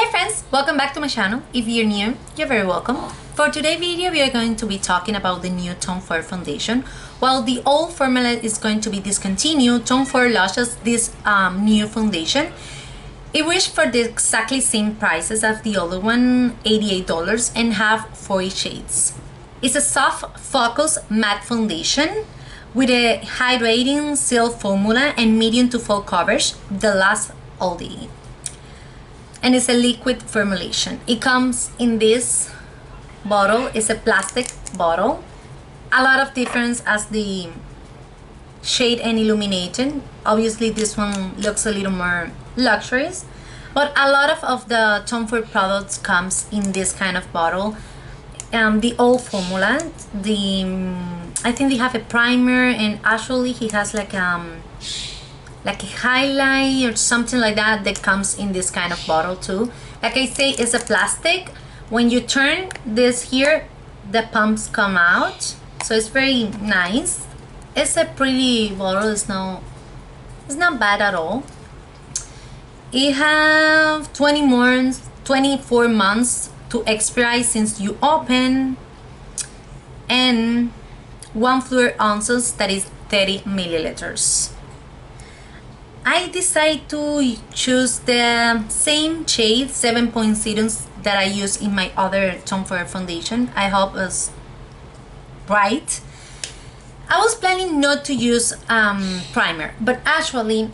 Hey friends, welcome back to my channel. If you're new, you're very welcome. For today's video, we are going to be talking about the new Tom Ford foundation. While the old formula is going to be discontinued, Tom Ford launches this new foundation. It reached for the exactly same prices as the other one, $88, and have 40 shades. It's a soft focus matte foundation with a hydrating seal formula and medium to full coverage that lasts all day. And it's a liquid formulation. It comes in this bottle. It's a plastic bottle. A lot of difference as the shade and illuminated. Obviously this one looks a little more luxurious, but a lot of the Tom Ford products comes in this kind of bottle. The old formula, I think they have a primer, and actually he has like a highlight or something like that that comes in this kind of bottle too. Like I say, it's a plastic. When you turn this here, the pumps come out, so it's very nice. It's a pretty bottle. It's not bad at all. It have 24 months to expire since you open, and 1 fluid ounces, that is 30 milliliters. I decided to choose the same shade 7.0 that I use in my other Tom Ford foundation. I hope it's bright. I was planning not to use primer, but actually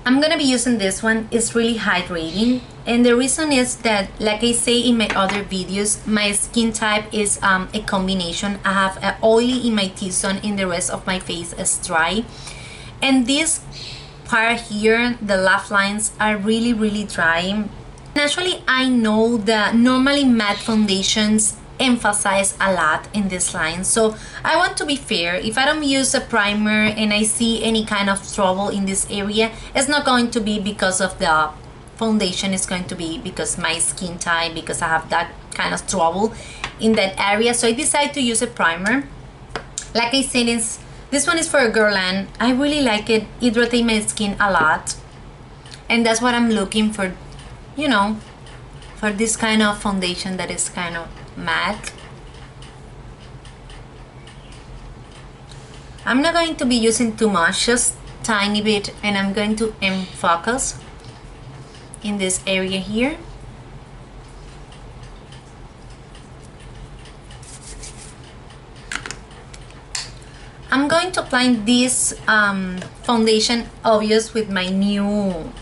I'm gonna be using this one. It's really hydrating, and the reason is that, like I say in my other videos, my skin type is a combination. I have oily in my T-zone, and the rest of my face is dry, and this part here, the laugh lines, are really dry. Naturally, I know that normally matte foundations emphasize a lot in this line, so I want to be fair. If I don't use a primer and I see any kind of trouble in this area, it's not going to be because of the foundation. It's going to be because my skin type, because I have that kind of trouble in that area. So I decided to use a primer. Like I said, this one is for a girl, and I really like it. It hydrates my skin a lot, and that's what I'm looking for, you know, for this kind of foundation that is kind of matte. I'm not going to be using too much, just tiny bit, and I'm going to focus in this area here. I'm going to apply this foundation, obvious, with my new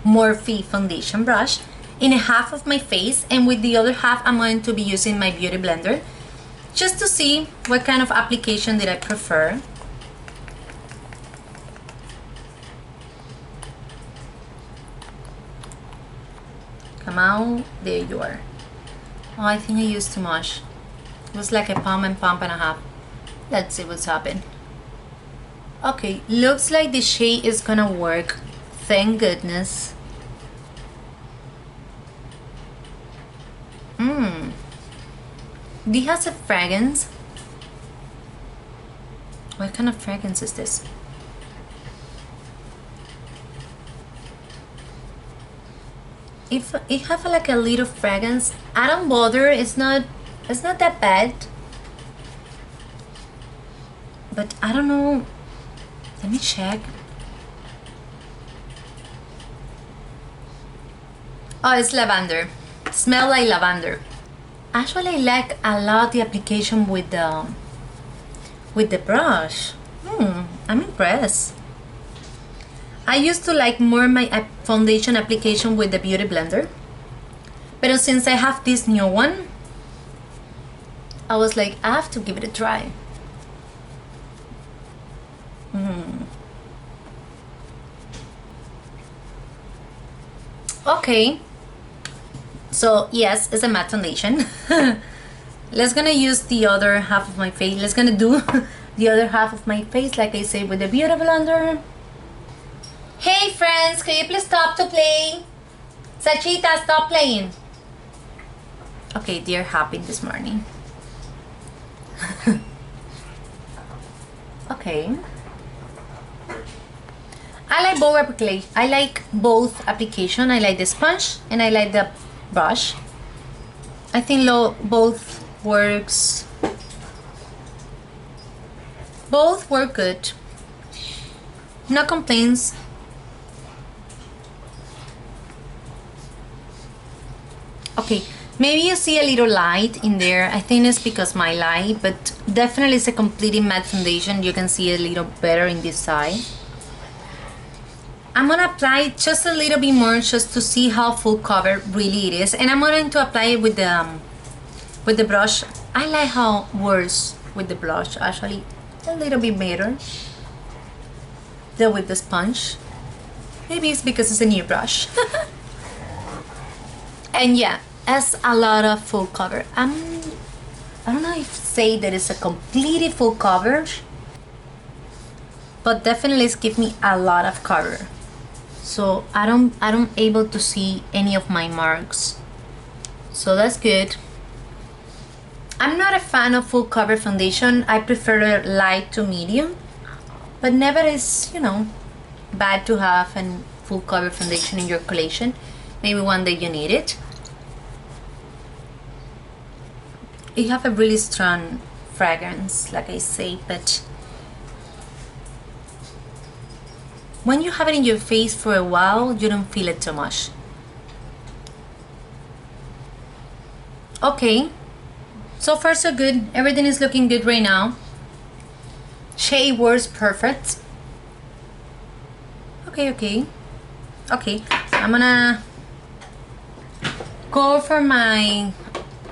Morphe foundation brush in a half of my face, and with the other half I'm going to be using my beauty blender just to see what kind of application that I prefer. Come out, there you are. Oh, I think I used too much. It was like a pump and a half. Let's see what's happened. Okay, looks like the shade is gonna work, thank goodness. This has a fragrance. What kind of fragrance is this? If it have like a little fragrance, I don't bother. It's not that bad. But I don't know. Let me check. Oh, it's lavender. Smell like lavender. Actually, I like a lot the application with the brush. I'm impressed. I used to like more my foundation application with the beauty blender, but since I have this new one, I was like, I have to give it a try. Okay, so yes, it's a matte foundation. Let's gonna use the other half of my face. Let's gonna do the other half of my face, like I say, with the beauty blender. Hey friends, can you please stop to play? Sachita, stop playing. Okay, they're happy this morning. Okay. I like both application. I like both application. I like the sponge and I like the brush. I think both works. Both work good. No complaints. Okay, maybe you see a little light in there. I think it's because my light, but definitely it's a completely matte foundation. You can see a little better in this side. I'm gonna apply just a little bit more just to see how full cover really it is, and I'm going to apply it with the brush. I like how it works with the brush, actually a little bit better than with the sponge. Maybe it's because it's a new brush. And yeah, has a lot of full cover. I don't know if say that it's a completely full coverage, but definitely it's give me a lot of cover. So I don't able to see any of my marks. So that's good. I'm not a fan of full cover foundation. I prefer light to medium, but never is, you know, bad to have a full cover foundation in your collection. Maybe one day you need it. You have a really strong fragrance, like I say, but when you have it in your face for a while, you don't feel it too much. Okay, so far so good. Everything is looking good right now. Shade works perfect. Okay. I'm gonna go for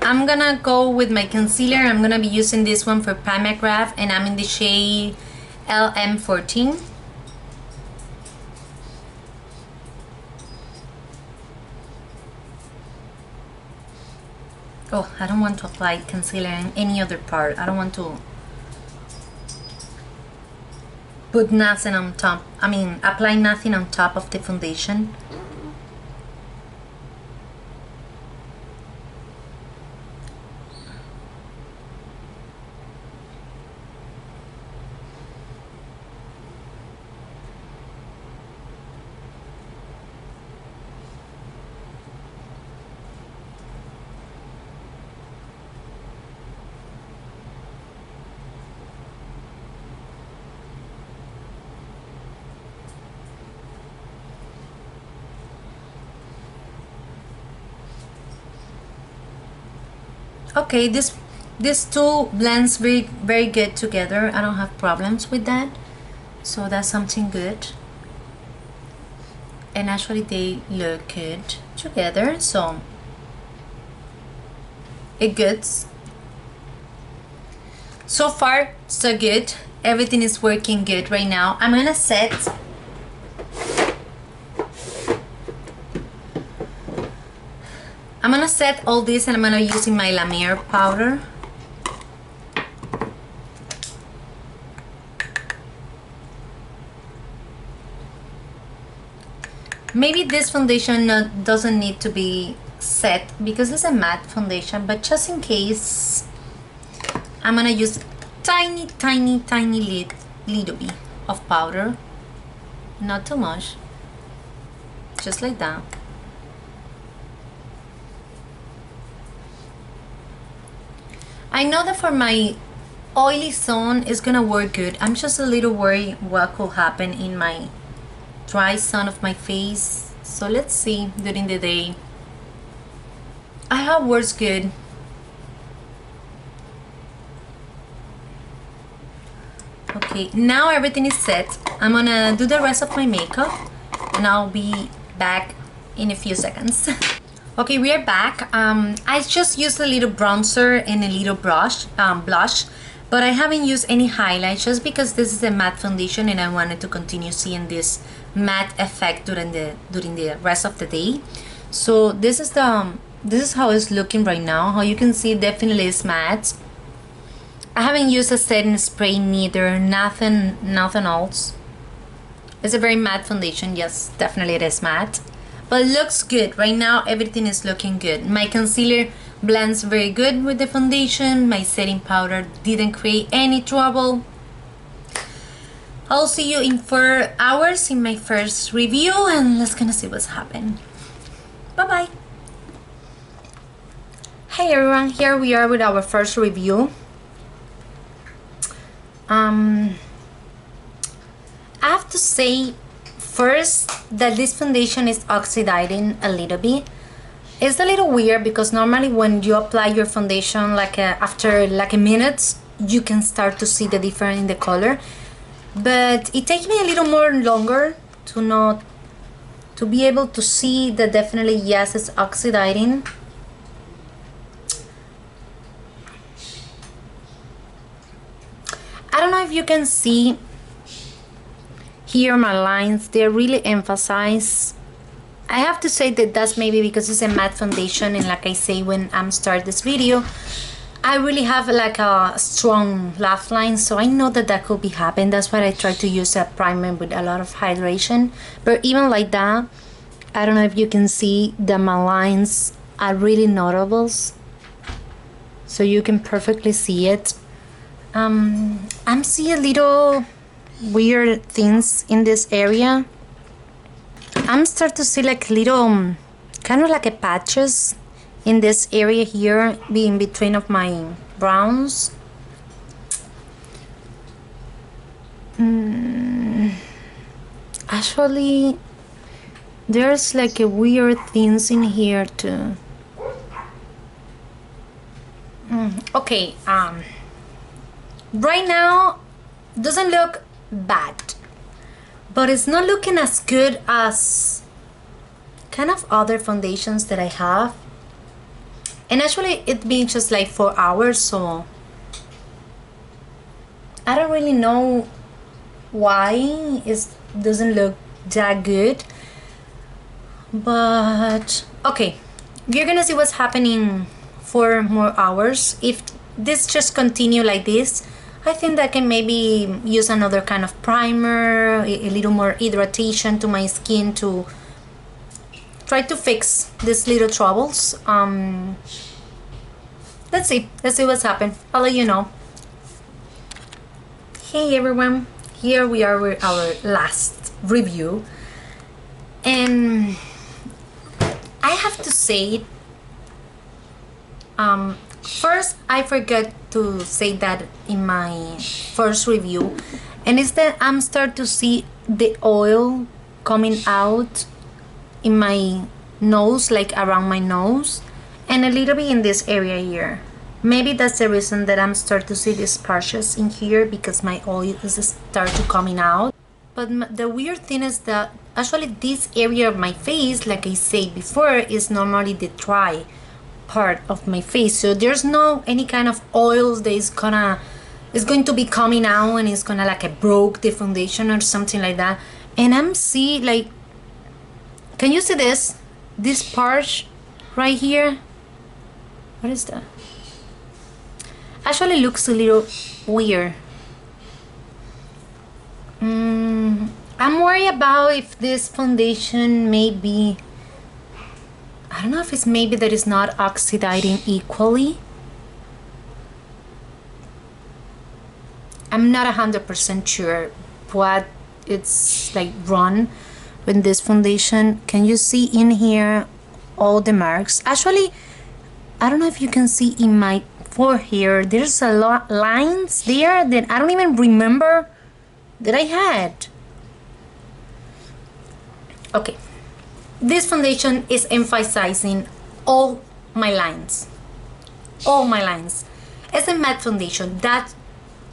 I'm gonna go with my concealer. I'm gonna be using this one for Primagraph, and I'm in the shade LM14. Oh, I don't want to apply concealer in any other part. I don't want to put nothing on top. I mean, apply nothing on top of the foundation. Okay, this two blends very good together. I don't have problems with that, so that's something good. And actually they look good together, so it goods. So far so good. Everything is working good right now. I'm gonna set all this, and I'm gonna use my La Mer powder. Maybe this foundation doesn't need to be set because it's a matte foundation, but just in case, I'm gonna use tiny little bit of powder, not too much, just like that. I know that for my oily zone it's gonna work good. I'm just a little worried what could happen in my dry zone of my face, so let's see during the day. I hope works good. Okay, now everything is set. I'm gonna do the rest of my makeup and I'll be back in a few seconds. Okay, we are back. I just used a little bronzer and a little blush, but I haven't used any highlights just because this is a matte foundation and I wanted to continue seeing this matte effect during the rest of the day. So this is how it's looking right now. How you can see, definitely is matte. I haven't used a setting spray neither, nothing else. It's a very matte foundation. Yes, definitely it is matte. But it looks good. Right now everything is looking good. My concealer blends very good with the foundation. My setting powder didn't create any trouble. I'll see you in 4 hours in my first review and let's gonna see what's happened. Bye bye. Hey everyone, here we are with our first review. I have to say first that this foundation is oxidizing a little bit. It's a little weird because normally when you apply your foundation after a minute, you can start to see the difference in the color. But it takes me a little more longer to be able to see that definitely yes, it's oxidizing. I don't know if you can see here my lines, they're really emphasized. I have to say that that's maybe because it's a matte foundation, and like I say when I'm start this video, I really have like a strong laugh line, so I know that that could be happen. That's why I try to use a primer with a lot of hydration. But even like that, I don't know if you can see that my lines are really notable, so you can perfectly see it. I'm seeing little weird things in this area. I'm starting to see like little kind of like a patches in this area here, in between of my browns. Actually, there's like a weird things in here too. Okay, right now doesn't look bad, but it's not looking as good as kind of other foundations that I have. And actually it's been just like 4 hours, so I don't really know why it doesn't look that good. But okay, we're gonna see what's happening 4 more hours. If this just continue like this, I think that I can maybe use another kind of primer, a little more hydration to my skin to try to fix these little troubles. Let's see what's happened. I'll let you know. Hey everyone, here we are with our last review, and I have to say, first I forgot to say that in my first review, and it's that I'm starting to see the oil coming out in my nose, like around my nose, and a little bit in this area here. Maybe that's the reason that I'm starting to see these patches in here, because my oil is starting to coming out. But the weird thing is that actually this area of my face, like I said before, is normally the dry part of my face, so there's no any kind of oils that is going to be coming out and it's gonna like broke the foundation or something like that. And I'm see like, can you see this part right here? What is that? Actually looks a little weird. I'm worried about if this foundation maybe, I don't know if it's maybe that it's not oxidizing equally. I'm not 100% sure what it's like wrong with this foundation. Can you see in here all the marks? Actually, I don't know if you can see in my forehead, there's a lot lines there that I don't even remember that I had. Okay. This foundation is emphasizing all my lines. All my lines. It's a matte foundation. That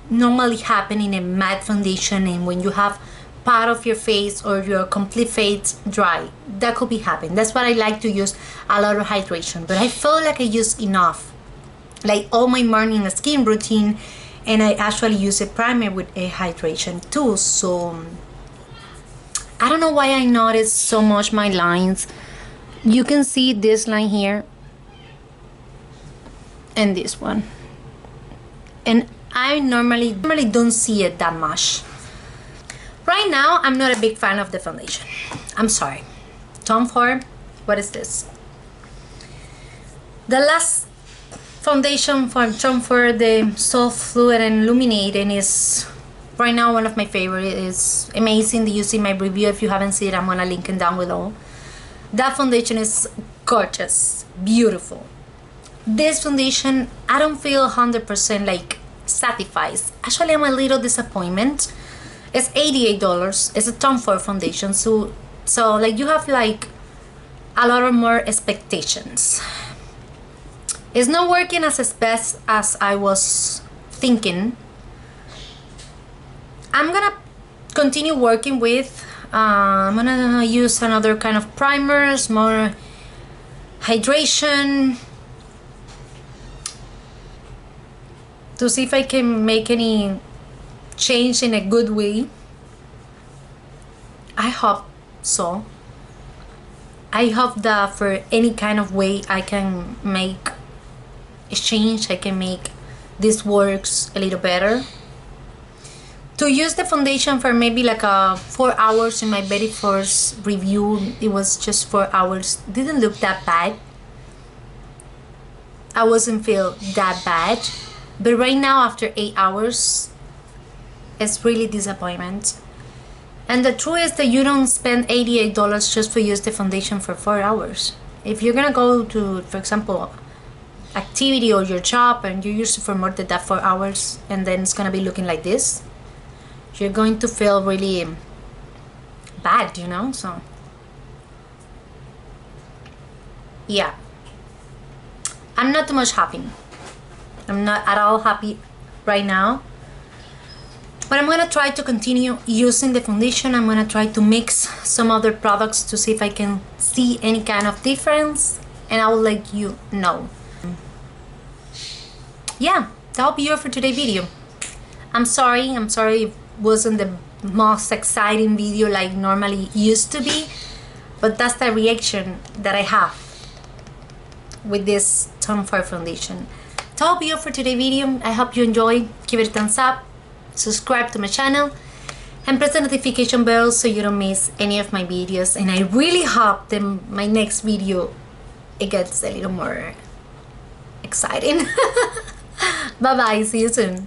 normally happen in a matte foundation, and when you have part of your face or your complete face dry, that could be happen. That's why I like to use a lot of hydration. But I feel like I use enough, like all my morning skin routine, and I actually use a primer with a hydration too. So I don't know why I noticed so much my lines. You can see this line here and this one, and I normally don't see it that much. Right now I'm not a big fan of the foundation. I'm sorry. Tom Ford, what is this? The last foundation from Tom Ford, the Soft Fluid and Illuminating, is right now one of my favorite. It's amazing. You see my review. If you haven't seen it, I'm gonna link it down below. That foundation is gorgeous, beautiful. this foundation, I don't feel 100% like satisfied. Actually, I'm a little disappointed. It's $88. It's a Tom Ford foundation, so like you have like a lot of more expectations. It's not working as best as I was thinking. I'm gonna continue working with I'm gonna use another kind of primers, more hydration, to see if I can make any change in a good way. I hope so. I hope that for any kind of way I can make a change, I can make this works a little better. To use the foundation for maybe like 4 hours in my very first review, it was just 4 hours. Didn't look that bad. I wasn't feel that bad. But right now, after 8 hours, it's really disappointment. And the truth is that you don't spend $88 just for use the foundation for 4 hours. If you're gonna go to, for example, activity or your job and you use it for more than that 4 hours, and then it's gonna be looking like this, you're going to feel really bad, you know. So yeah, I'm not too much happy. I'm not at all happy right now, but I'm gonna try to continue using the foundation. I'm gonna try to mix some other products to see if I can see any kind of difference, and I will let you know. Yeah, that'll be all for today's video. I'm sorry it wasn't the most exciting video like normally used to be, but that's the reaction that I have with this Tom Ford foundation. That'll be all for today's video. I hope you enjoy. Give it a thumbs up, subscribe to my channel, and press the notification bell so you don't miss any of my videos. And I really hope that my next video it gets a little more exciting. Bye bye, see you soon.